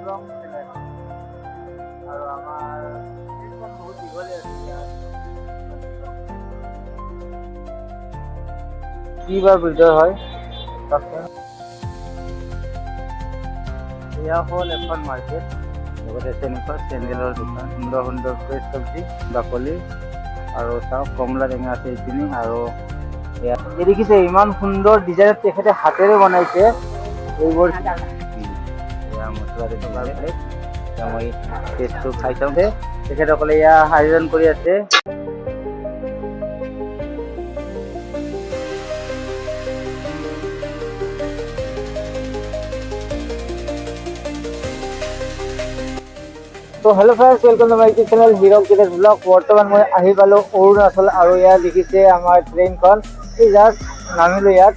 ৰং বেলেগ আৰু আমাৰ ট্ৰেইনখন বহুত দীঘলীয়া আছে ইয়াত। কি বা বিজয় হয় চাওকচোন। এয়া হ'ল এখন মাৰ্কেট, লগতে তেনেকুৱা চেণ্ডেলৰ দোকান, সুন্দৰ সুন্দৰ ফ্ৰেছ চব্জি, বাকলি আৰু চাওক কমলা টেঙা আছে এইখিনি। আৰু এয়া দেখিছে ইমান সুন্দৰ ডিজাইনত তেখেতে হাতেৰে বনাইছে এইবোৰ। এয়া মছলা থকা প্লেট, মই টেষ্টটো খাই চাওঁ দে। তেখেতসকলে এয়া আয়োজন কৰি আছে। তো hello' friends, welcome to my YouTube channel Hirak ticket blog. বৰ্তমান মই আহি পালোঁ অৰুণাচল, আৰু ইয়াত দেখিছে আমাৰ ট্ৰেইনখন এই জাষ্ট নামিলোঁ ইয়াত।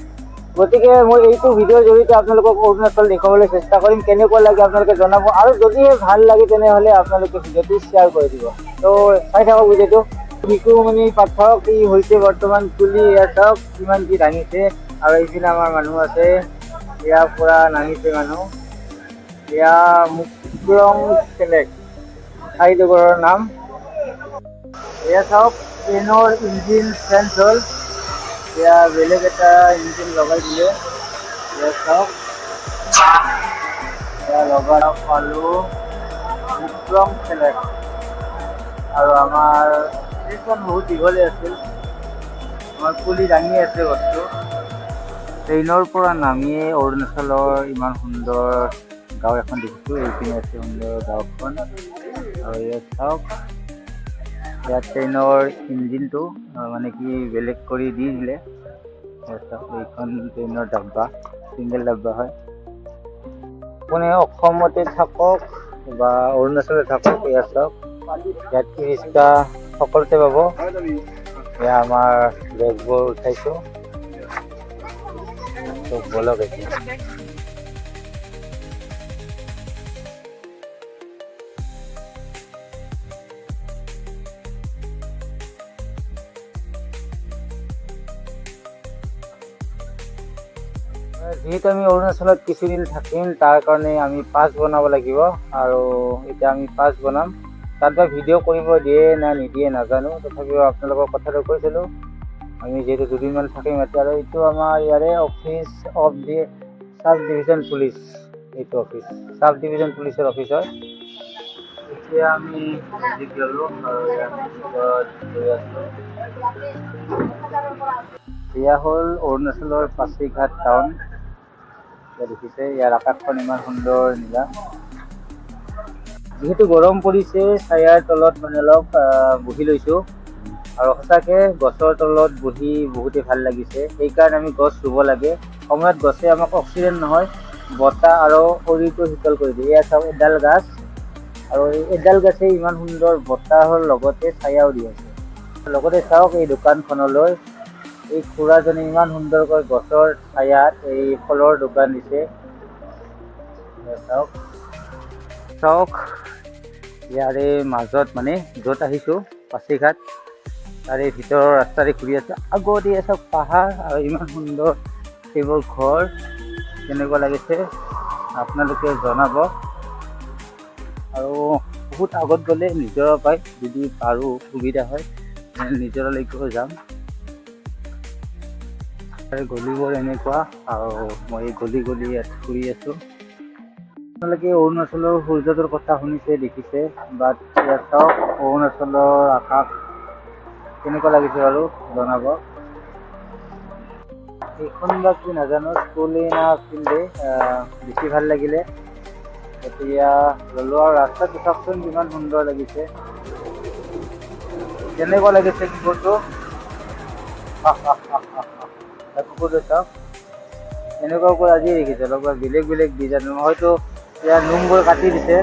গতিকে মই এইটো ভিডিঅ'ৰ জৰিয়তে আপোনালোকক অৰুণাচল দেখুৱাবলৈ চেষ্টা কৰিম। কেনেকুৱা লাগে আপোনালোকে জনাব, আৰু যদিহে ভাল লাগে তেনেহ'লে আপোনালোকে ভিডিঅ'টো শ্বেয়াৰ কৰি দিব। তো চাই থাকক ভিডিঅ'টো। ভিকুমণি পাঠক ই হৈছে বৰ্তমান কুলি। ইয়াত চাওক কিমান কি দাঙিছে, আৰু এইপিনে আমাৰ মানুহ আছে, ইয়াৰ পৰা নামিছে মানুহ। এয়া মুক্ৰং চেলেক্ট ঠাইডোখৰৰ নাম। এয়া চাওক ট্ৰেইনৰ ইঞ্জিন চেঞ্জ হ'ল, এয়া বেলেগ এটা ইঞ্জিন লগাই দিলে। এয়া চাওক, এয়া লগাই পালোঁ মুক্ৰং চেলেক্ট। আৰু আমাৰ ট্ৰেইনখন বহুত দীঘলীয়া আছিল, আমাৰ কুলি দাঙি আছে বস্তু। ট্ৰেইনৰ পৰা নামিয়ে অৰুণাচলৰ ইমান সুন্দৰ গাঁও এখন দেখিছোঁ। এইপিনে আছে সুন্দৰ গাঁওখন, আৰু ইয়াত চাওক ইয়াত ট্ৰেইনৰ ইঞ্জিনটো মানে কি বেলেগ কৰি দি দিলে। এইখন ট্ৰেইনৰ ডাব্বা, চিংগল ডাব্বা হয়। আপুনি অসমতে থাকক বা অৰুণাচলতে থাকক, ইয়াত চাওক ইয়াত ই ৰিক্সা সকলোতে পাব। এয়া আমাৰ বেগবোৰ উঠাইছোঁ, বলক এতিয়া। যিহেতু আমি অৰুণাচলত কিছুদিন থাকিম, তাৰ কাৰণে আমি পাছ বনাব লাগিব, আৰু এতিয়া আমি পাছ বনাম। তাত বা ভিডিঅ' কৰিব দিয়ে না নিদিয়ে নাজানো, তথাপিও আপোনালোকৰ কথাটো কৈছিলোঁ। আমি যিহেতু দুদিনমান থাকিম এতিয়া, আৰু এইটো আমাৰ ইয়াৰে অফিচ অফ দি চাব ডিভিজন পুলিচ। এইটো অফিচ চাব ডিভিজন পুলিচৰ অফিচ হয়। এতিয়া আমি মেজিক ল'লোঁ, আৰু ইয়াৰ ভিতৰত গৈ আছোঁ। এয়া হ'ল অৰুণাচলৰ পাছিঘাট টাউন। দেখিছে ইয়াৰ আকাশখন ইমান সুন্দৰ নীলা। যিহেতু গৰম পৰিছে, ছায়াৰ তলত মানে অলপ বহি লৈছোঁ, আৰু সঁচাকৈ গছৰ তলত বহি বহুতেই ভাল লাগিছে। সেইকাৰণে আমি গছ ৰুব লাগে। সময়ত গছে আমাক অক্সিজেন নহয়, বতাহ আৰু শৰীৰটো শীতল কৰি দিয়ে। এয়া চাওক এডাল গাছ, আৰু এই এডাল গাছে ইমান সুন্দৰ বতাহৰ লগতে ছায়াও দি আছে। লগতে চাওক এই দোকানখনলৈ এই খুৰাজনে ইমান সুন্দৰকৈ গছৰ ছায়াত এই ফলৰ দোকান দিছে। চাওক চাওক ইয়াৰে মাজত মানে য'ত আহিছোঁ পাছিঘাট, তাৰে ভিতৰৰ ৰাস্তাৰে ঘূৰি আছে। আগতে চাওক পাহাৰ, আৰু ইমান সুন্দৰ এইবোৰ ঘৰ। কেনেকুৱা লাগিছে আপোনালোকে জনাব। আৰু বহুত আগত গ'লে নিজৰা পায়, যদি পাৰোঁ সুবিধা হয় নিজৰলৈকেও যাম। গলিবোৰ এনেকুৱা, আৰু মই গলি গলি ইয়াত ফুৰি আছোঁ। আপোনালোকে অৰুণাচলৰ সূৰ্যোদয়ৰ কথা শুনিছে, দেখিছে, বাট ইয়াত চাওক অৰুণাচলৰ আকাশ কেনেকুৱা লাগিছে বাৰু জনাব। এইখন বা কি নাজানো, স্কুলে না ফিল্ডে, বেছি ভাল লাগিলে। এতিয়া ল'লোঁ, আৰু ৰাস্তাটো চাওকচোন কিমান সুন্দৰ লাগিছে। কেনেকুৱা লাগিছে কুকুৰটো, কুকুৰটো চাওক। এনেকুৱা কুকুৰ আজিয়ে দেখিছে, অলপ বেলেগ বেলেগ ডিজাইন, হয়তো ইয়াৰ নোমবোৰ কাটি দিছে।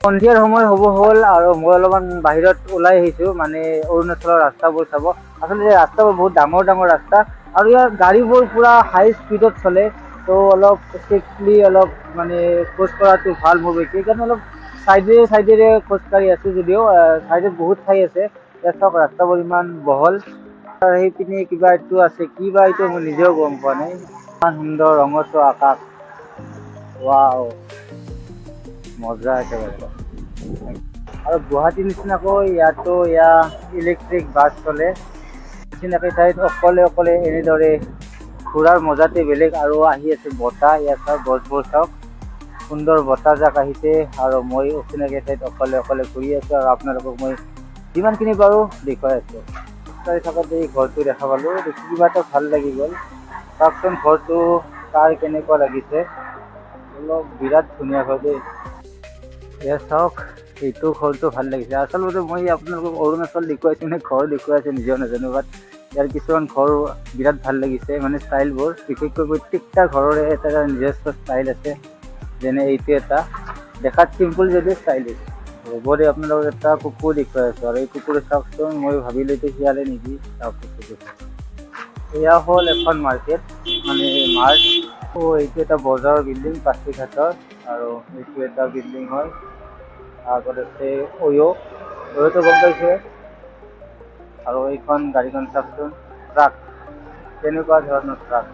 সন্ধিয়াৰ সময় হ'ব হ'ল, আৰু মই অলপমান বাহিৰত ওলাই আহিছোঁ, মানে অৰুণাচলৰ ৰাস্তাবোৰ চাব। আচলতে ৰাস্তাবোৰ বহুত ডাঙৰ ডাঙৰ ৰাস্তা, আৰু ইয়াৰ গাড়ীবোৰ পূৰা হাই স্পীডত চলে। তো অলপ ছেফলি অলপ মানে খোজ কঢ়াটো ভাল হ'ব। সেইকাৰণে অলপ চাইডেৰে খোজকাঢ়ি আছোঁ, যদিও চাইডত বহুত ঠাই আছে। ইয়াত চাওক ৰাস্তাবোৰ ইমান বহল, আৰু সেইপিনে কিবা এইটো আছে, কি বা এইটো মই নিজেও গম পোৱা নাই। ইমান সুন্দৰ ৰঙচুৱা আকাশ, ৱাও। মজা একেবাৰে। আৰু গুৱাহাটীৰ নিচিনাকৈ ইয়াতো ইলেক্ট্ৰিক বাছ চলে। চিনাকি ঠাইত অকলে অকলে এনেদৰে ঘূৰাৰ মজাতে বেলেগ। আৰু আহি আছে বতাহ, ইয়াত চাওক গছবোৰ চাওক, সুন্দৰ বতাহজাক আহিছে। আৰু মই অচিনাকি ঠাইত অকলে অকলে ঘূৰি আছোঁ আৰু আপোনালোকক মই যিমানখিনি পাৰোঁ দেখুৱাই আছোঁ। খোজকাঢ়ি থাকোঁতে এই ঘৰটো দেখা পালোঁ, দেখি কিবা এটা ভাল লাগি গ'ল। চাওকচোন ঘৰটো কাৰ কেনেকুৱা লাগিছে, অলপ বিৰাট ধুনীয়া ঘৰ দেই। এয়া চাওক, এইটো ঘৰটো ভাল লাগিছে। আচলতে মই আপোনালোকক অৰুণাচল দেখুৱাইছোঁ নে ঘৰ দেখুৱাইছোঁ নিজেও নাজানো, বাট ইয়াৰ কিছুমান ঘৰ বিৰাট ভাল লাগিছে, মানে ষ্টাইলবোৰ। বিশেষকৈ প্ৰত্যেকটা ঘৰৰে এটা নিজস্ব ষ্টাইল আছে। যেনে এইটো এটা দেখাত চিম্পুল যদিও ষ্টাইলিছ। হ'ব দে, আপোনালোকক এটা কুকুৰ দেখুৱাই আছোঁ। আৰু এই কুকুৰ চাওকচোন, মই ভাবিলোঁ এইটো শিয়ালে নেকি। চাওক কুকুৰটো, এয়া হ'ল এখন মাৰ্কেট, মানে মাৰ্ট। এইটো এটা বজাৰৰ বিল্ডিং পাছিঘাটৰ। আৰু এইটো এটা বিল্ডিং হয়। আগত আছে অয়'টো গম পাইছে। আৰু এইখন গাড়ীখন চাওকচোন, ট্ৰাক, তেনেকুৱা ধৰণৰ ট্ৰাক।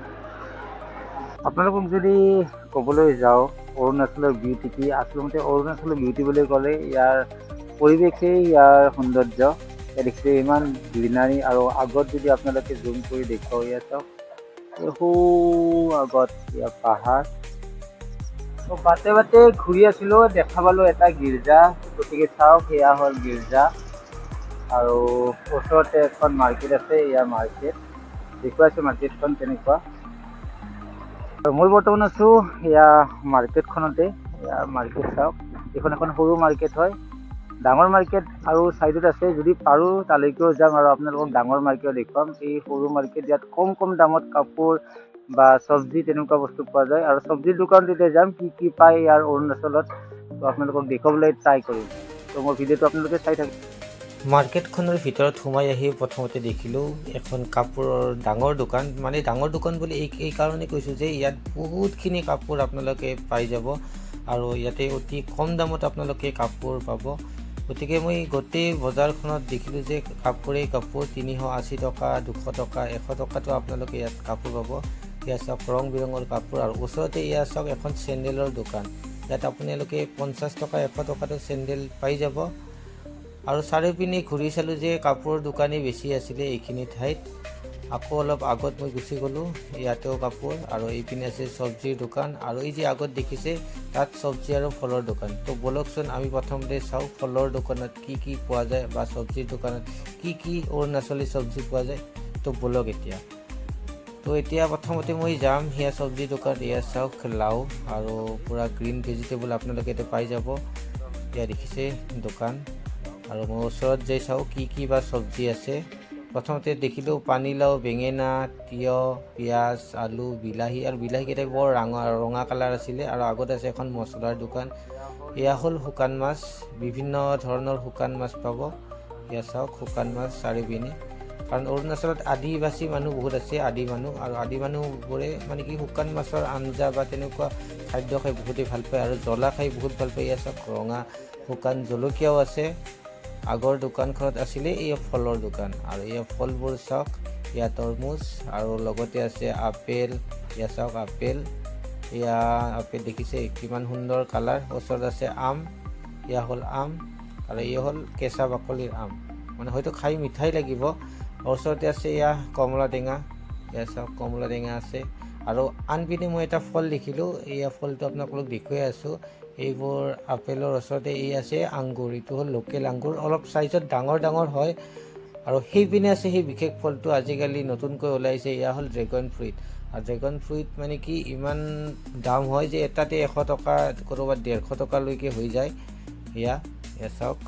আপোনালোকক যদি ক'বলৈ যাওঁ অৰুণাচলৰ বিউটি কি, আচলতে অৰুণাচলৰ বিউটি বুলি ক'লে ইয়াৰ পৰিৱেশেই ইয়াৰ সৌন্দৰ্য। দেখিছে ইমান গ্ৰীনাৰী। আৰু আগত যদি আপোনালোকে জুম কৰি দেখুৱাওঁ, ইয়াত চাওক আগত ইয়াৰ পাহাৰ। বাটে বাটে ঘূৰি আছিলোঁ, দেখা পালোঁ এটা গীৰ্জা। গতিকে চাওক, সেয়া হ'ল গীৰ্জা। আৰু ওচৰতে এখন মাৰ্কেট আছে, এয়া মাৰ্কেট দেখুৱাইছোঁ, মাৰ্কেটখন তেনেকুৱা। আৰু মই বৰ্তমান আছোঁ এয়া মাৰ্কেটখনতে। এয়া মাৰ্কেট চাওক, এইখন এখন সৰু মাৰ্কেট হয়। ডাঙৰ মাৰ্কেট আৰু ছাইডত আছে, যদি পাৰোঁ তালৈকেও যাম আৰু আপোনালোকক ডাঙৰ মাৰ্কেট দেখুৱাম। এই সৰু মাৰ্কেট, ইয়াত কম দামত কাপোৰ বা চব্জি তেনেকুৱা বস্তু পোৱা যায়। আৰু চব্জিৰ দোকানটোতে যাম, কি পায় ইয়াৰ অৰুণাচলত, তো আপোনালোকক দেখুৱাবলৈ ট্ৰাই কৰিম। তো মোৰ ভিডিঅ'টো আপোনালোকে চাই থাকক। মাৰ্কেটখনৰ ভিতৰত সোমাই আহি প্ৰথমতে দেখিলোঁ এখন কাপোৰৰ ডাঙৰ দোকান। মানে ডাঙৰ দোকান বুলি এই কাৰণে কৈছোঁ যে ইয়াত বহুতখিনি কাপোৰ আপোনালোকে পাই যাব আৰু ইয়াতে অতি কম দামত আপোনালোকে কাপোৰ পাব। গতিকে মই গোটেই বজাৰখনত দেখিলোঁ যে কাপোৰ 380 টকা, 200 টকা, 100 টকাতো আপোনালোকে ইয়াত কাপোৰ পাব। ইয়াত চাওক ৰং বিৰঙৰ কাপোৰ। আৰু ওচৰতে ইয়াত চাওক এখন চেণ্ডেলৰ দোকান, ইয়াত আপোনালোকে 50 টকা, 100 টকাতো চেণ্ডেল পাই যাব। আৰু চাৰিওপিনে ঘূৰি চালোঁ যে কাপোৰৰ দোকানেই বেছি আছিলে এইখিনি ঠাইত। আকৌ অলপ আগত মই গুচি গ'লোঁ, ইয়াতেও কাপোৰ। আৰু এইপিনে আছে চব্জিৰ দোকান। আৰু এই যে আগত দেখিছে তাত চব্জি আৰু ফলৰ দোকান। তো ব'লকচোন আমি প্ৰথমতে চাওঁ ফলৰ দোকানত কি পোৱা যায় বা চব্জিৰ দোকানত কি অৰুণাচলী চব্জি পোৱা যায়। তো ব'লক এতিয়া প্ৰথমতে মই যাম সেয়া চব্জিৰ দোকান। এয়া চাওক লাও আৰু পূৰা গ্ৰীণ ভেজিটেবল আপোনালোকে ইয়াতে পাই যাব। এয়া দেখিছে দোকান। আৰু মই ওচৰত যাই চাওঁ কি বা চব্জি আছে। প্ৰথমতে দেখিলোঁ পানীলাও, বেঙেনা, তিয়হ, পিঁয়াজ, আলু, বিলাহী। আৰু বিলাহীকেইটা বৰ ৰঙা কালাৰ আছিলে। আৰু আগত আছে এখন মছলাৰ দোকান। এয়া হ'ল শুকান মাছ, বিভিন্ন ধৰণৰ শুকান মাছ পাব। এয়া চাওক শুকান মাছ চাৰিপিনে। কাৰণ অৰুণাচলত আদিবাসী মানুহ বহুত আছে, আদি মানুহ। আৰু আদি মানুহবোৰে মানে কি শুকান মাছৰ আঞ্জা বা তেনেকুৱা খাদ্য খাই বহুতেই ভাল পায় আৰু জ্বলা খাই বহুত ভাল পায়। এয়া চাওক ৰঙা শুকান জলকীয়াও আছে। আগৰ দোকানখনত আছিলে এই ফলৰ দোকান। আৰু এই ফলবোৰ চাওক, এয়া তৰমুজ আৰু লগতে আছে আপেল। এয়া চাওক আপেল, এয়া আপেল দেখিছে কিমান সুন্দৰ কালাৰ। ওচৰত আছে আম, এয়া হ'ল আম। আৰু এই হ'ল কেঁচা বাকলিৰ আম, মানে হয়তো খাই মিঠাই লাগিব। ওচৰতে আছে এয়া কমলা টেঙা। এয়া চাওক কমলা টেঙা আছে। আৰু আনপিনে মই এটা ফল দেখিলোঁ, এয়া ফলটো আপোনালোকক দেখুৱাই আছোঁ। এইবোৰ আপেলৰ ওচৰতে এই আছে আঙুৰ। এইটো হ'ল লোকেল আঙুৰ, অলপ চাইজত ডাঙৰ হয়। আৰু সেইপিনে আছে সেই বিশেষ ফলটো আজিকালি নতুনকৈ ওলাইছে, এয়া হ'ল ড্ৰেগন ফ্ৰুইট। আৰু ড্ৰেগন ফ্ৰুইট মানে কি ইমান দাম হয় যে এটাতে 100 টকা, ক'ৰবাত 150 টকালৈকে হৈ যায়। এয়া চাওক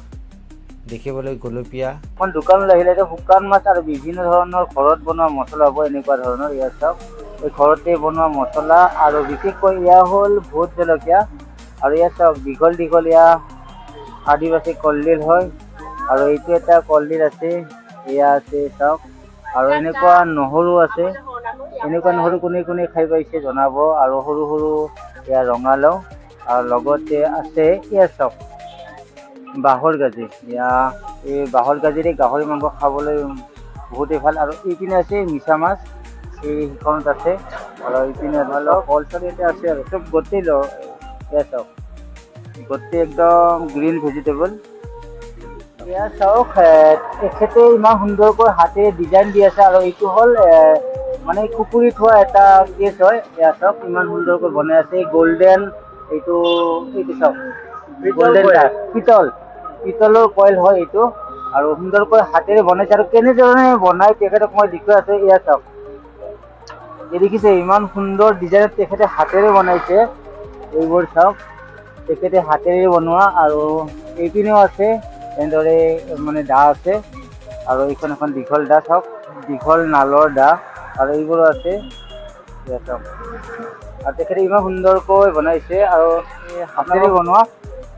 দেখিবলৈ গোলপীয়া। এখন দোকানলৈ আহিলে শুকান মাছ আৰু বিভিন্ন ধৰণৰ ঘৰত বনোৱা মছলা হ'ব, এনেকুৱা ধৰণৰ। ইয়াত চাওক এই ঘৰতে বনোৱা মছলা। আৰু বিশেষকৈ এয়া হ'ল ভোট জলকীয়া। আৰু ইয়াত চাওক দীঘল এয়া আদিবাসী কলডিল হয়। আৰু এইটো এটা কলডিল আছে, এয়া আছে চাওক। আৰু এনেকুৱা নহৰু আছে, এনেকুৱা নহৰু কোনে খাই পাইছে জনাব। আৰু সৰু এয়া ৰঙালাও। আৰু লগতে আছে এয়া চাওক বাঁহৰ গাজি। এই বাঁহৰ গাজিৰে গাহৰি মাংস খাবলৈ বহুতেই ভাল। আৰু এইপিনে আছে মিছা মাছ, এইখনত আছে। আৰু এইপিনে ধৰি লওক কল চল ইয়াতে আছে। আৰু চব গোটেই এয়া চাওক গোটেই একদম গ্ৰীণ ভেজিটেবল। এয়া চাওক, তেখেতে ইমান সুন্দৰকৈ হাতেৰে ডিজাইন দি আছে আৰু এইটো হ'ল মানে কুকুৰি থোৱা এটা কেছ হয়। এয়া চাওক ইমান সুন্দৰকৈ বনাই আছে। গল্ডেন এইটো এইটো চাওক, গল্ডেন পিতলৰ কইল হয় এইটো, আৰু সুন্দৰকৈ হাতেৰে বনাইছে। আৰু কেনেধৰণে বনাই তেখেতক মই দেখুৱাই আছো। এয়া চাওক, এই দেখিছে ইমান সুন্দৰ ডিজাইনত তেখেতে হাতেৰে বনাইছে। এইবোৰ চাওক, তেখেতে হাতেৰে বনোৱা। আৰু এইপিনেও আছে এনেদৰে মানে দা আছে, আৰু এইখন এখন দীঘল দা চাওক, দীঘল নালৰ দা, আৰু এইবোৰো আছে। চাওক, আৰু তেখেতে ইমান সুন্দৰকৈ বনাইছে। আৰু হাতেৰে বনোৱা,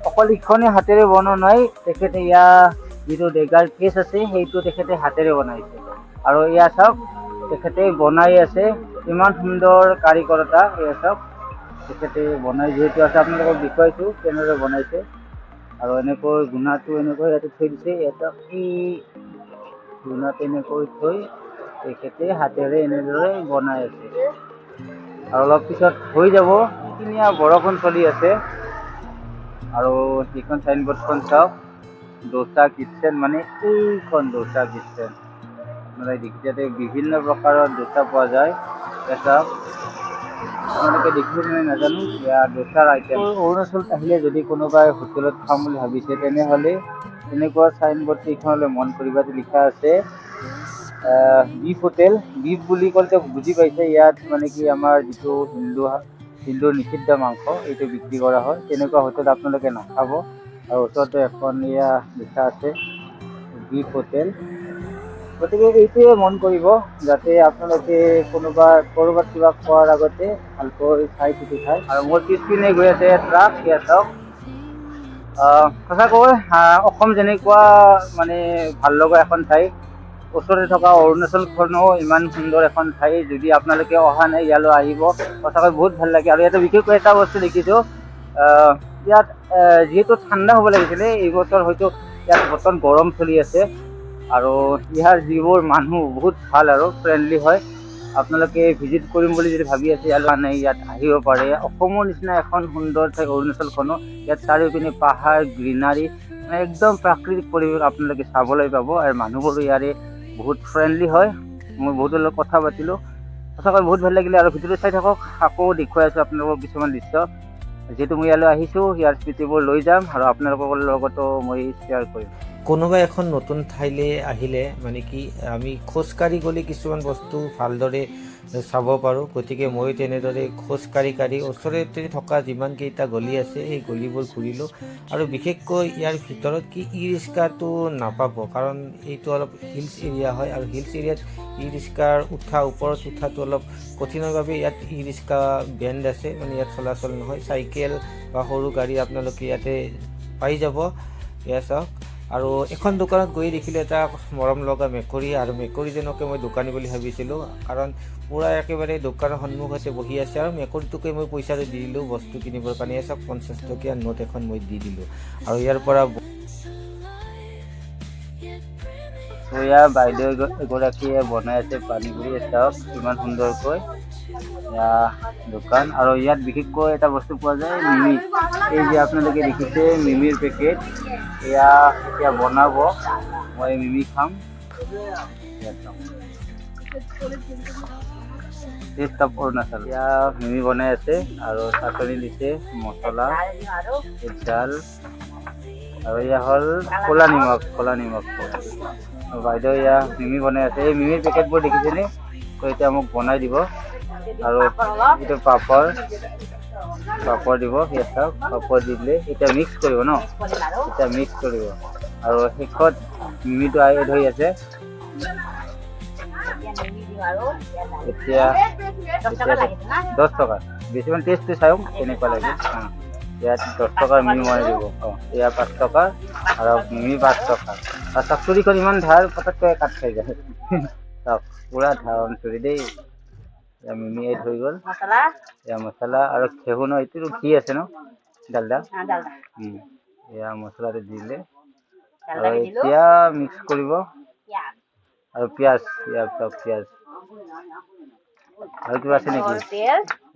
অকল ইখনে হাতেৰে বনোৱা নাই, তেখেতে ইয়াৰ যিটো ডেগাৰ কেছ আছে সেইটো তেখেতে হাতেৰে বনাইছে। আৰু এয়া চাওক, তেখেতে বনাই আছে, ইমান সুন্দৰ কাৰিকৰতা। এয়া চাওক, তেখেতে বনাই যিহেতু আছে, আপোনালোকক দেখুৱাইছোঁ কেনেদৰে বনাইছে। আৰু এনেকৈ গুণাটো এনেকৈ ইয়াতে থৈ দিছে। এটা গুণাটো এনেকৈ থৈ তেখেতে হাতেৰে এনেদৰে বনাই আছে। আৰু অলপ পিছত হৈ যাব। ধুনীয়া বৰষুণ চলি আছে। আৰু সেইখন চাইনবোৰ্ডখন চাওক, দোচা কিটচেন, মানে এইখন দোচা কিটচেন। আপোনালোকে দেখিছে ইয়াতে বিভিন্ন প্ৰকাৰৰ দোচা পোৱা যায়। চাওক, আপোনালোকে দেখিছে নে নাজানো, এয়া দোচাৰ আইটেম। অৰুণাচলত আহিলে যদি কোনোবাই হোটেলত খাম বুলি ভাবিছে, তেনেহ'লে তেনেকুৱা চাইনবোৰ্ড কেইখনলৈ মন কৰিব। লিখা আছে বিফ হোটেল। বিফ বুলি ক'লে বুজি পাইছে, ইয়াত মানে কি আমাৰ যিটো হিন্দুৰ নিষিদ্ধ মাংস এইটো বিক্ৰী কৰা হয়। তেনেকুৱা হোটেল আপোনালোকে নাখাব। আৰু ওচৰতে এখন এয়া লিখা আছে বিফ হোটেল। গতিকে এইটোৱে মন কৰিব, যাতে আপোনালোকে ক'ৰবাত কিবা খোৱাৰ আগতে ভালকৈ চাই চিতি খায়। আৰু মোৰ পিছপিনে গৈ আছে ট্ৰাক। এয়া চাওক, সঁচাকৈ অসম যেনেকুৱা মানে ভাল লগা এখন ঠাই, ওচৰতে থকা অৰুণাচলখনো ইমান সুন্দৰ এখন ঠাই। যদি আপোনালোকে অহা নাই, ইয়ালৈ আহিব, সঁচাকৈ বহুত ভাল লাগে। আৰু ইয়াতে বিশেষকৈ এটা বস্তু দেখিছোঁ, ইয়াত যিহেতু ঠাণ্ডা হ'ব লাগিছিলে, এইবছৰ হয়তো ইয়াত বৰ্তমান গৰম চলি আছে। আৰু ইয়াৰ যিবোৰ মানুহ বহুত ভাল আৰু ফ্ৰেণ্ডলি হয়। আপোনালোকে ভিজিট কৰিম বুলি যদি ভাবি আছে, ইয়াত আহিব পাৰে। অসমৰ নিচিনা এখন সুন্দৰ ঠাই অৰুণাচলখনো। ইয়াত চাৰিওপিনে পাহাৰ, গ্ৰীনাৰী, মানে একদম প্ৰাকৃতিক পৰিৱেশ আপোনালোকে চাবলৈ পাব। আৰু মানুহবোৰো ইয়াৰে বহুত ফ্ৰেণ্ডলি হয়। মই বহুতৰ লগত কথা পাতিলোঁ, সঁচাকৈ বহুত ভাল লাগিলে। আৰু ভিডিঅ'টো চাই থাকক, আকৌ দেখুৱাই আছোঁ আপোনালোকক কিছুমান দৃশ্য। যিহেতু মই ইয়ালৈ আহিছোঁ, ইয়াৰ স্মৃতিবোৰ লৈ যাম আৰু আপোনালোকৰ লগতো মই শ্বেয়াৰ কৰিম। কোনোবা এখন নতুন ঠাইলৈ আহিলে মানে কি আমি খোজকাঢ়ি গ'লে কিছুমান বস্তু ভালদৰে চাব পাৰোঁ। গতিকে মই তেনেদৰে খোজকাঢ়ি ওচৰতে থকা যিমানকেইটা গলি আছে সেই গলিবোৰ ঘূৰিলোঁ। আৰু বিশেষকৈ ইয়াৰ ভিতৰত কি ই ৰিক্সাটো নাপাব, কাৰণ এইটো অলপ হিলছ এৰিয়া হয়। আৰু হিলছ এৰিয়াত ই ৰিক্সাৰ ওপৰত উঠাটো অলপ কঠিনৰ বাবে ইয়াত ই ৰিক্সা বেণ্ড আছে, মানে ইয়াত চলাচল নহয়। চাইকেল বা সৰু গাড়ী আপোনালোকে ইয়াতে পাই যাব। এয়া চাওক, আৰু এখন দোকানত গৈ দেখিলোঁ এটা মৰম লগা মেকুৰী, আৰু মেকুৰীজনকে মই দোকানী বুলি ভাবিছিলোঁ, কাৰণ পূৰা একেবাৰে দোকানৰ সন্মুখতে বহি আছে। আৰু মেকুৰীটোকে মই পইচাটো দি দিলোঁ বস্তু কিনিবৰ কাৰণে। চাওক, 50 টকীয়া নোট এখন মই দি দিলোঁ। আৰু ইয়াৰ পৰা বাইদেউ এগৰাকীয়ে বনাই আছে পানীপুৰি। চাওক ইমান সুন্দৰকৈ দোকান। আৰু ইয়াত বিশেষকৈ এটা বস্তু পোৱা যায়, মিমি। এই যে আপোনালোকে দেখিছে মিমিৰ পেকেট, এয়া এতিয়া বনাব। মই মিমি খাম। Taste of Arunachal. এয়া মিমি বনাই আছে, আৰু চাটনি দিছে, মছলা, জাল, আৰু এয়া হ'ল ক'লা নিমখ। বাইদেউ এয়া মিমি বনাই আছে। এই মিমিৰ পেকেটবোৰ দেখিছেনে? তো এতিয়া মোক বনাই দিব। আৰু এইটো পাপৰ দিব। ইয়াত চাওক, পাপৰ দি দিলে এতিয়া মিক্স কৰিব ন, এতিয়া মিক্স কৰিব। আৰু শেষত মিমিটো এড হৈ আছে। এতিয়া 10 টকা। বেছিমান টেষ্টটো চাওক কেনেকুৱা লাগে। ইয়াত 10 টকাৰ মিমি বনাই দিব। এয়া 5 টকা, আৰু মিমি 5 টকা। আৰু চাওক, চুৰিখন ইমান ধাৰ, পটককৈ কাট খাই যায়। চাওক, পুৰা ধাৰণ চুৰি দেই। এয়া মিমি এড হৈ গ'ল। এয়া মছলা, আৰু ঘেঁহু ন, এইটো ঘি আছে ন, ডালদা। এয়া মছলাটো দিলে, আৰু এতিয়া মিক্স কৰিব। আৰু পিঁয়াজ, ইয়াত চাওক পিঁয়াজ। আৰু কিবা আছে নেকি?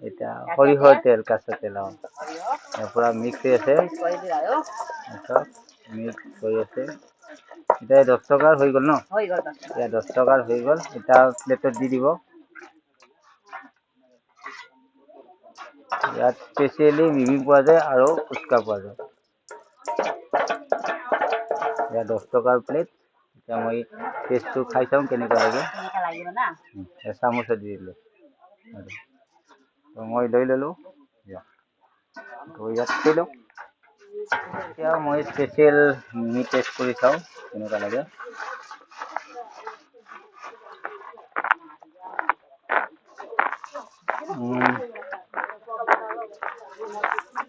এতিয়া সৰিয়হৰ তেল, কেঁচা তেল। পুৰা মিক্স হৈ আছে, মিক্স হৈ আছে। এতিয়া 10 টকাৰ হৈ গ'ল ন? এতিয়া 10 টকাৰ হৈ গ'ল। এতিয়া প্লেটত দি দিব। ইয়াত স্পেচিয়েলি মিমি পোৱা যায় আৰু ফুচকা পোৱা যায়। এতিয়া 10 টকাৰ প্লেট। এতিয়া মই টেষ্টটো খাই চাওঁ কেনেকুৱা লাগে। চামুচত দি দিলোঁ। মই লৈ ল'লোঁ। ইয়াত থৈ লওঁ। এতিয়া মই স্পেচিয়েল মিমি টেষ্ট কৰি চাওঁ কেনেকুৱা লাগে।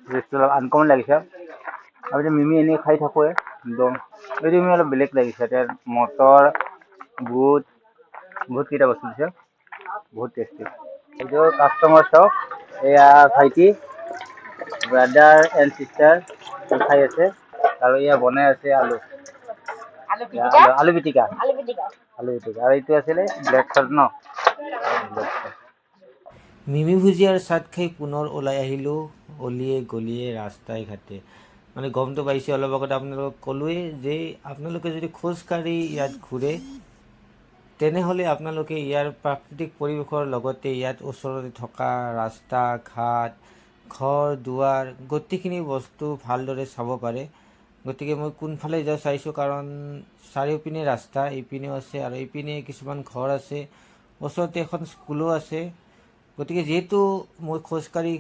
টেষ্টটো অলপ আনকমন লাগিছে। আৰু যে মিমি এনেই খাই থাকোঁৱে একদম, এইটো মিমি অলপ বেলেগ লাগিছে। এতিয়া মটৰ, বুট কেইটা বস্তু দিছে, বহুত টেষ্টি। এইটো কাষ্টমাৰ চাওক, এয়া ভাইটি, ব্ৰাদাৰ এণ্ড চিষ্টাৰ খাই আছে। আৰু এয়া বনাই আছে আলু পিটিকা। আৰু এইটো আছিলে ব্লেক চল্ট ন? মিমি ভুজিয়াৰ চাট খাই পুনৰ ওলাই আহিলোঁ অলিয়ে গলিয়ে ৰাস্তাই ঘাটে। মানে গমটো পাইছে অলপ আগতে আপোনালোকক ক'লোৱেই যে আপোনালোকে যদি খোজকাঢ়ি ইয়াত ঘূৰে তেনেহ'লে আপোনালোকে ইয়াৰ প্ৰাকৃতিক পৰিৱেশৰ লগতে ইয়াত ওচৰতে থকা ৰাস্তা ঘাট, ঘৰ দুৱাৰ গোটেইখিনি বস্তু ভালদৰে চাব পাৰে। গতিকে মই কোনফালে যাওঁ চাইছোঁ, কাৰণ চাৰিওপিনে ৰাস্তা, ইপিনেও আছে আৰু ইপিনে কিছুমান ঘৰ আছে, ওচৰতে এখন স্কুলো আছে। গতিকে যিহেতু মই খোজকাঢ়ি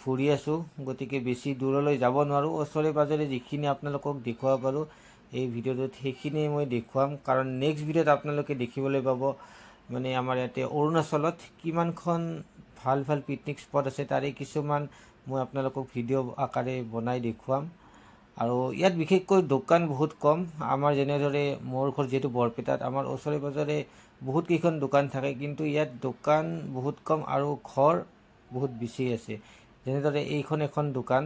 ফুৰি আছোঁ, গতিকে বেছি দূৰলৈ যাব নোৱাৰোঁ। ওচৰে পাঁজৰে যিখিনি আপোনালোকক দেখুৱাব পাৰোঁ এই ভিডিঅ'টোত সেইখিনি মই দেখুৱাম, কাৰণ নেক্সট ভিডিঅ'ত আপোনালোকে দেখিবলৈ পাব মানে আমাৰ ইয়াতে অৰুণাচলত কিমানখন ভাল ভাল পিকনিক স্পট আছে, তাৰে কিছুমান মই আপোনালোকক ভিডিঅ' আকাৰে বনাই দেখুৱাম। আৰু ইয়াত বিশেষকৈ দোকান বহুত কম। আমাৰ যেনেদৰে মোৰ ঘৰ যিহেতু বৰপেটাত, আমাৰ ওচৰে পাঁজৰে বহুত কেইখন দোকান থাকে, কিন্তু ইয়াত দোকান বহুত কম আৰু ঘৰ বহুত বেছি আছে। যেনেদৰে এইখন এখন দোকান,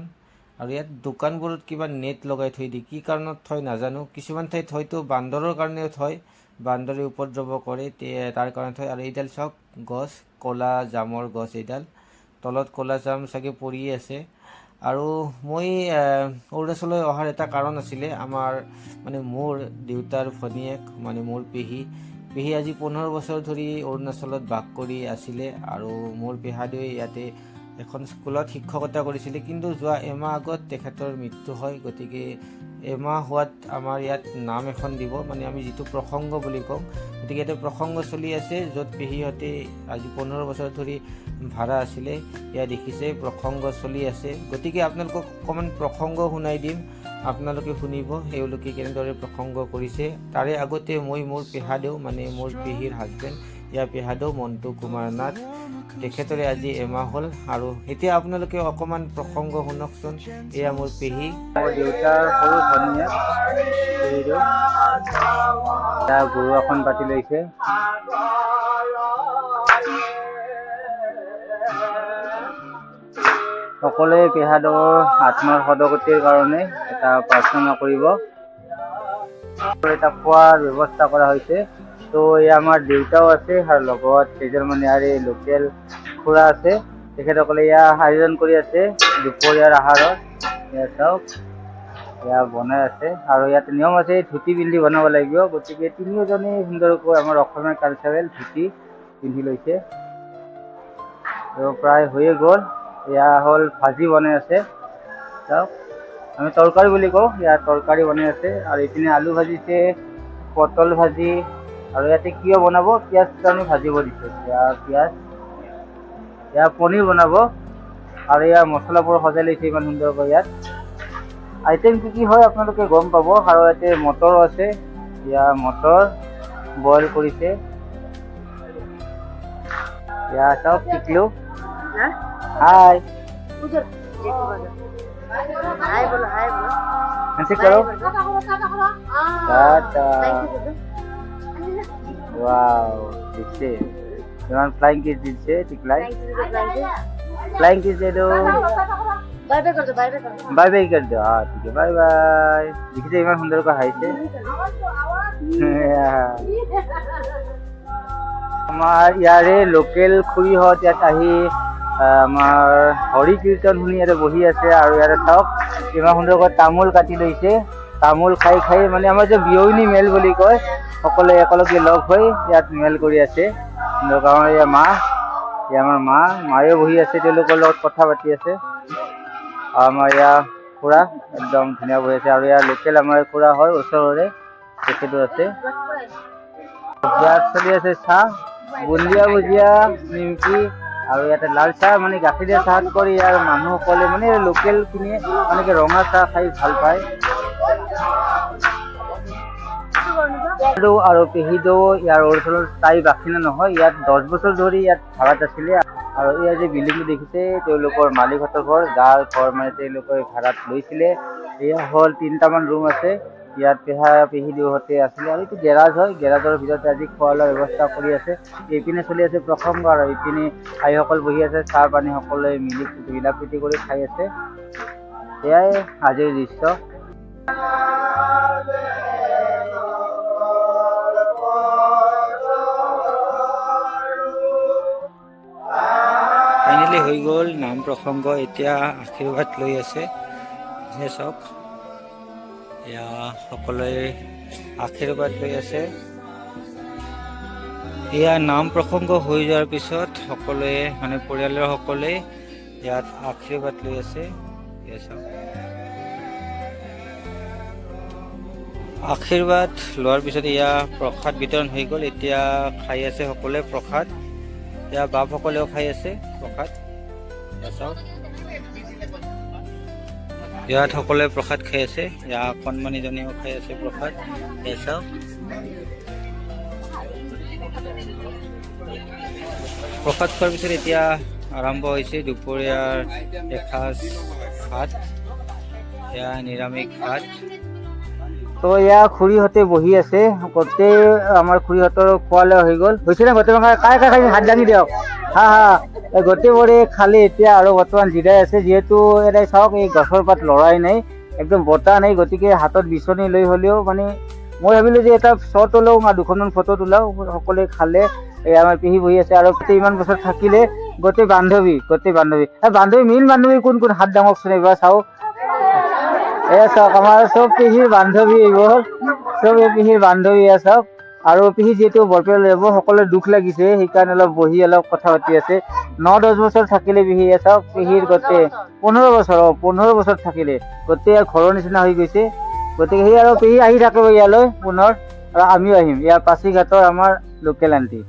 আৰু ইয়াত দোকানবোৰত কিবা নেট লগাই থৈ দিয়ে, কি কাৰণত থয় নাজানো। কিছুমান ঠাইত হয়তো বান্দৰৰ কাৰণেও থয়, বান্দৰে উপদ্ৰৱ কৰে তাৰ কাৰণে থয়। আৰু এইডাল চাওক গছ, ক'লা জামৰ গছ, এইডাল তলত ক'লা জাম চাগে পৰিয়ে আছে। আৰু মই অৰুণাচললৈ অহাৰ এটা কাৰণ আছিলে, আমাৰ মানে মোৰ দেউতাৰ ভনীয়েক মানে মোৰ পেহী আজি 15 বছৰ ধৰি অৰুণাচলত বাস কৰি আছিলে। আৰু মোৰ পেহাদেৱে ইয়াতে এখন স্কুলত শিক্ষকতা কৰিছিলে, কিন্তু যোৱা এমাহ আগত তেখেতৰ মৃত্যু হয়। গতিকে এমাহ হোৱাত আমাৰ ইয়াত নাম এখন দিব, মানে আমি যিটো প্ৰসংগ বুলি কওঁ। গতিকে ইয়াতে প্ৰসংগ চলি আছে, য'ত পেহীহঁতে আজি 15 বছৰ ধৰি ভাড়া আছিলে। এয়া দেখিছে প্ৰসংগ চলি আছে। গতিকে আপোনালোকক অকণমান প্ৰসংগ শুনাই দিম, আপোনালোকে শুনিব এওঁলোকে কেনেদৰে প্ৰসংগ কৰিছে। তাৰে আগতে মই মোৰ পেহাদেউ মানে মোৰ পেহীৰ হাজবেণ্ড, ইয়াৰ পেহাদেউ মণ্টু কুমাৰ নাথ, তেখেতৰে আজি এমাহ হ'ল। আৰু এতিয়া আপোনালোকে অকণমান প্ৰসংগ শুনকচোন। এয়া মোৰ পেহী, মোৰ দেউতাৰ সৰু ভনীয়েক পেহীদেউ, এতিয়া গৰু এখন পাতি লৈছে। সকলোৱে পেহাদেউৰ আত্মাৰ সদগতিৰ কাৰণে এটা প্ৰাৰ্থনা কৰিব। এটা খোৱাৰ ব্যৱস্থা কৰা হৈছে। তো এই আমাৰ দেউতাও আছে আৰু লগত কেইজনমান ইয়াৰে লোকেল খুৰা আছে। তেখেতসকলে ইয়াৰ আয়োজন কৰি আছে দুপৰীয়াৰ আহাৰৰ। এয়া চাওক, এয়া বনাই আছে। আৰু ইয়াত নিয়ম আছে ধুতি পিন্ধি বনাব লাগিব। গতিকে তিনিওজনে সুন্দৰকৈ আমাৰ অসমীয়া কালচাৰেল ধুতি পিন্ধি লৈছে। তো প্ৰায় হৈয়ে গ'ল। এয়া হ'ল ভাজি বনাই আছে, চাওক আমি তৰকাৰী বুলি কওঁ, ইয়াত তৰকাৰী বনাই আছে। আৰু এইপিনে আলু ভাজিছে, পটল ভাজি, আৰু ইয়াতে কিয় বনাব, পিঁয়াজ আমি ভাজিব দিছোঁ। পিঁয়াজ, এয়া পনীৰ বনাব। আৰু এয়া মছলাবোৰ সজাই লৈছে ইমান সুন্দৰকৈ। ইয়াত আইটেম কি হয় আপোনালোকে গম পাব। আৰু ইয়াতে মটৰো আছে, এয়া মটৰ বইল কৰিছে। এয়া চাওক টিকলু, হাই handshake करो। वाओ, दिखते जवान फ्लाइंग किस दिखते टिकलाई फ्लाइंग किस दे दो, बाय बाय कर दो, बाय बाय कर दो। हाँ ठीक है, बाय बाय। दिखते इमान सुंदर का हाई से আমাৰ ইয়াৰে লোকেল খুৰীহঁত ইয়াত আহি আমাৰ হৰি কীৰ্তন শুনি ইয়াতে বহি আছে আৰু ইয়াতে চাওক ইমান সুন্দৰকৈ তামোল কাটি লৈছে। তামোল খাই খাই মানে আমাৰ যে বিয়নী মেল বুলি কয়, সকলোৱে একেলগে লগ হৈ ইয়াত মেল কৰি আছে। কাৰণ এয়া আমাৰ মায়েও বহি আছে, তেওঁলোকৰ লগত কথা পাতি আছে। আমাৰ ইয়াৰ খুৰা একদম ধুনীয়া বহি আছে আৰু ইয়াৰ লোকেল আমাৰ খুৰা হয়, ওচৰৰে তেখেতো আছে। ইয়াত চলি আছে চাহ, বুন্দিয়া ভুজিয়া, নিমকি আৰু ইয়াতে লাল চাহ মানে গাখীৰ দিয়া চাহত কৰি ইয়াৰ মানুহসকলে মানে লোকেল খিনিয়ে মানে কি ৰঙা চাহ খাই ভাল পায়। আৰু পেহিদেউ ইয়াৰ অঞ্চলৰ স্থায়ী বাসিন্দা নহয়, ইয়াত 10 বছৰ ধৰি ইয়াত ভাড়াত আছিলে। আৰু ইয়াৰ যে বিল্ডিংটো দেখিছে তেওঁলোকৰ মালিকহঁতৰ ঘৰ, যাৰ ঘৰ মানে তেওঁলোকে ভাড়াত লৈছিলে। এয়া হ'ল 3টামান ৰুম আছে। ইয়াত পেহিদেউহঁতে আছিলে আৰু এইটো গেৰাজ হয়, গেৰাজৰ ভিতৰতে আজি খোৱা লোৱাৰ ব্যৱস্থা কৰি আছে। এইপিনে চলি আছে প্ৰসংগ আৰু এইপিনে আইসকল বহি আছে, চাহ পানী সকলোৱে মিলা প্ৰীতি কৰি খাই আছে। এয়াই আজিৰ দৃশ্য। ফাইনেলি হৈ গ'ল নাম প্ৰসংগ, এতিয়া আশীৰ্বাদ লৈ আছে। চাওক এয়া সকলোৱে আশীৰ্বাদ লৈ আছে। এয়া নাম প্ৰসংগ হৈ যোৱাৰ পিছত সকলোৱে মানে পৰিয়ালৰ সকলোৱে ইয়াত আশীৰ্বাদ লৈ আছে। আশীৰ্বাদ লোৱাৰ পিছত এয়া প্ৰসাদ বিতৰণ হৈ গ'ল। এতিয়া খাই আছে সকলোৱে প্ৰসাদ। এয়া বাপসকলেও খাই আছে প্ৰসাদ। ইয়াত সকলোৱে প্ৰসাদ খাই আছে। এয়া কণমানিজনীও খাই আছে প্ৰসাদ। চাওক প্ৰসাদ খোৱাৰ পিছত এতিয়া আৰম্ভ হৈছে দুপৰীয়াৰ এসাঁজ ভাত। এয়া নিৰামিষ ভাত। তো এয়া খুৰীহঁতে বহি আছে, গোটেই আমাৰ খুৰীহঁতৰ খোৱা লোৱা হৈ গ'ল। হৈছে নে গোটেই কাই খাই হাত দাঙি দিয়ক। গোটেইবোৰে খালে এতিয়া আৰু বৰ্তমান জিৰাই আছে। যিহেতু এটাই চাওক এই গছৰ পাত লৰাই নাই, একদম বতাহ নাই, গতিকে হাতত বিচনী লৈ হ'লেও মানে মই ভাবিলোঁ যে এটা শ্বট ওলাও বা 2খনমান ফটো তোলাও। সকলোৱে খালে, এই আমাৰ পেহী বহি আছে আৰু ইমান বছৰ থাকিলে গোটেই বান্ধৱী মেইন বান্ধৱী কোন কোন হাত দাঙকচোন এইবাৰ চাওক। চাওক আমাৰ চব পেহীৰ বান্ধৱী, এইবোৰ চব এই পেহীৰ বান্ধৱী চাওক। আৰু পেহী যিহেতু বৰপেটা যাব, সকলোৰে দুখ লাগিছে, সেইকাৰণে অলপ বহি অলপ কথা পাতি আছে। 9-10 বছৰ থাকিলে পেহী, চাওক পেহীৰ গোটেই 15 বছৰ থাকিলে, গোটেই ঘৰৰ নিচিনা হৈ গৈছে। গতিকে সেই আৰু পেহী আহি থাকিব ইয়ালৈ পুনৰ, আৰু আমিও আহিম। ইয়াৰ পাছিঘাটৰ আমাৰ লোকেল আণ্টি।